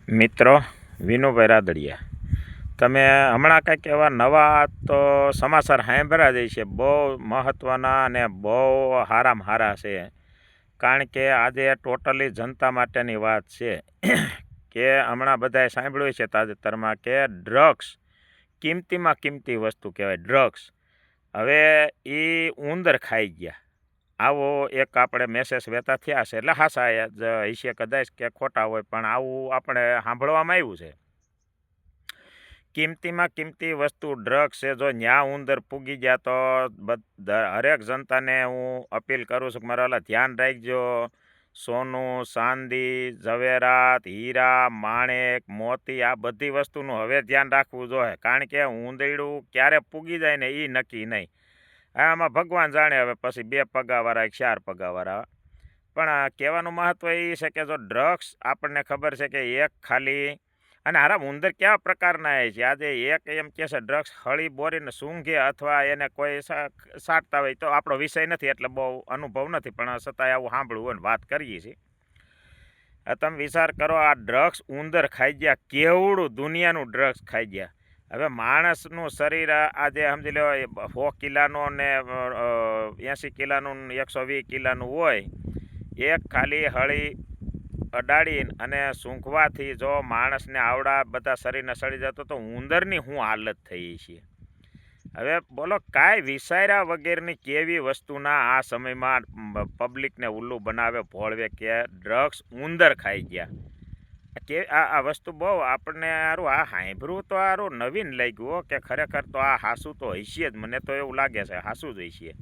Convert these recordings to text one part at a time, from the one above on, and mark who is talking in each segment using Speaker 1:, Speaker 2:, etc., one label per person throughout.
Speaker 1: મિત્રો, વિનુભાઈ રાદડિયા, તમે હમણાં કંઈક એવા નવા તો સમાચાર સાંભળ્યા જ છે, બહુ મહત્ત્વના અને બહુ સારામાં સારા છે. કારણ કે આજે ટોટલી જનતા માટેની વાત છે કે હમણાં બધાએ સાંભળ્યું છે તાજેતરમાં કે ડ્રગ્સ કિંમતીમાં કિંમતી વસ્તુ કહેવાય. ડ્રગ્સ હવે એ ઉંદર ખાઈ ગયા, આવો એક આપણે મેસેજ વહેતા થયા છે. એટલે હાસા જ હશે કદાચ કે ખોટા હોય, પણ આવું આપણે સાંભળવામાં આવ્યું છે. કિંમતીમાં કિંમતી વસ્તુ ડ્રગ્સ છે. જો ન્યા ઉંદર પૂગી ગયા તો હરેક જનતાને હું અપીલ કરું છું કે મારા ઓલા ધ્યાન રાખજો. સોનું, ચાંદી, ઝવેરાત, હીરા, માણેક, મોતી, આ બધી વસ્તુનું હવે ધ્યાન રાખવું જોઈએ. કારણ કે ઉંદરડું ક્યારે પૂગી જાય ને એ નક્કી નહીં. આમાં ભગવાન જાણે, હવે પછી 2 પગાવાળા 4 પગાવાળા. પણ કહેવાનું મહત્ત્વ એ છે કે જો ડ્રગ્સ આપણને ખબર છે કે એક ખાલી, અને હારા ઉંદર કેવા પ્રકારના છે. આજે એક એમ કહે છે ડ્રગ્સ હળી બોરીને સૂંઘે અથવા એને કોઈ સાટતા હોય, તો આપણો વિષય નથી એટલે બહુ અનુભવ નથી, પણ છતાંય આવું સાંભળવું હોય ને વાત કરીએ છીએ. તમે વિચાર કરો, આ ડ્રગ્સ ઉંદર ખાઈ ગયા, કેવડું દુનિયાનું ડ્રગ્સ ખાઈ ગયા. હવે માણસનું શરીર આજે સમજી લો 100 કિલાનું ને 80 કિલાનું 120 કિલાનું હોય. એક ખાલી હળી અડાડીને અને સૂંઘવાથી જો માણસને આવડા બધા શરીરને સડી જતો, તો ઉંદરની શું હાલત થઈ છે. હવે બોલો, કાંઈ વિચાર્યા વગેરેની કેવી વસ્તુના આ સમયમાં પબ્લિકને ઉલ્લુ બનાવે, ભોળવે કે ડ્રગ્સ ઉંદર ખાઈ ગયા. કે આ વસ્તુ બહુ આપણને સારું આ સાંભળવું તો સારું નવીન લાગ્યું કે ખરેખર તો આ હાસું તો હશે જ. મને તો એવું લાગે છે હાસું જ હશે.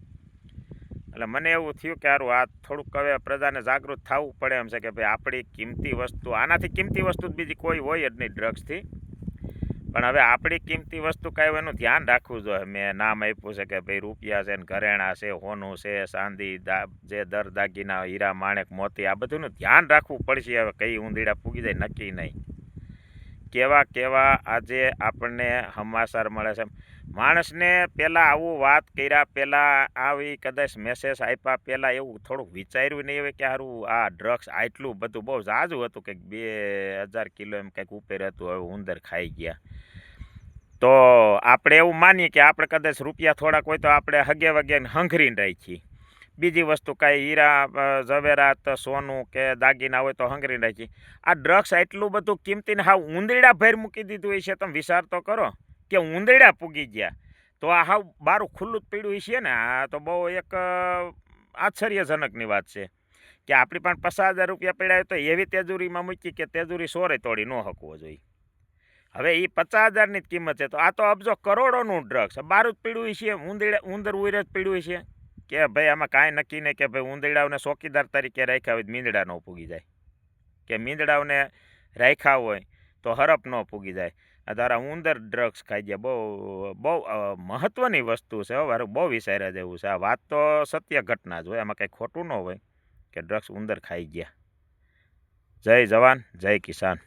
Speaker 1: એટલે મને એવું થયું કે સારું આ થોડુંક હવે પ્રજાને જાગૃત થવું પડે એમ છે કે ભાઈ આપણી કિંમતી વસ્તુ, આનાથી કિંમતી વસ્તુ બીજી કોઈ હોય જ નહીં ડ્રગ્સથી. પણ હવે આપણી કિંમતી વસ્તુ કાંઈ એનું ધ્યાન રાખવું જોઈએ. મેં નામ આપ્યું છે કે ભાઈ રૂપિયા છે ને ઘરેણાં છે, હોનું છે, ચાંદી, જે દર દાગીના, હીરા, માણેક, મોતી, આ બધુંનું ધ્યાન રાખવું પડશે. હવે કઈ ઉંદરડા પૂગી જાય નક્કી નહીં. કેવા કેવા આજે આપણને સમાચાર મળે છે. માણસને પહેલાં આવું વાત કર્યા પહેલાં, આવી કદાચ મેસેજ આપ્યા પહેલાં એવું થોડુંક વિચાર્યું નહીં હોય કે સારું આ ડ્રગ્સ આટલું બધું બહુ ઝાઝું હતું, કંઈક 2000 કિલો એમ કંઈક ઉપર હતું. હવે ઉંદર ખાઈ ગયા તો આપણે એવું માનીએ કે આપણે કદાચ રૂપિયા થોડાક હોય તો આપણે હગે વગે હંઘરીને રાખીએ. બીજી વસ્તુ કાંઈ હીરા, ઝવેરાત, સોનું કે દાગીના હોય તો હંઘરીને રાખીએ. આ ડ્રગ્સ એટલું બધું કિંમતીને હાવ ઉંદરડા ભેર મૂકી દીધું હોય છે. તમે વિચાર તો કરો કે ઉંદરડા પૂગી ગયા તો આ હાવ બારું ખુલ્લું જ પીડ્યું છે ને. આ તો બહુ એક આશ્ચર્યજનકની વાત છે કે આપણી પાસે 50,000 રૂપિયા પડ્યા હોય તો એવી તેજુરીમાં મૂકી કે તેજુરી સોરે તોડી ન શકવો જોઈએ. હવે એ 50,000ની જ કિંમત છે, તો આ તો અબજો કરોડોનું ડ્રગ્સ બારું જ પીડ્યું છે. ઉંદર ઉઈર જ પીડ્યું છે કે ભાઈ આમાં કાંઈ નક્કી નહીં કે ભાઈ ઉંદરડાઓને ચોકીદાર તરીકે રાખ્યા હોય મીંદડા ન પૂગી જાય, કે મીંદડાઓને રાખ્યા હોય તો હરપ ન પૂગી જાય. તારા ઉંદર ડ્રગ્સ ખાઈ ગયા. બહુ બહુ મહત્ત્વની વસ્તુ છે. મારું બહુ વિચાર્યા જેવું છે. આ વાત તો સત્ય ઘટના જ હોય, એમાં કંઈ ખોટું ન હોય કે ડ્રગ્સ ઉંદર ખાઈ ગયા. જય જવાન, જય કિસાન.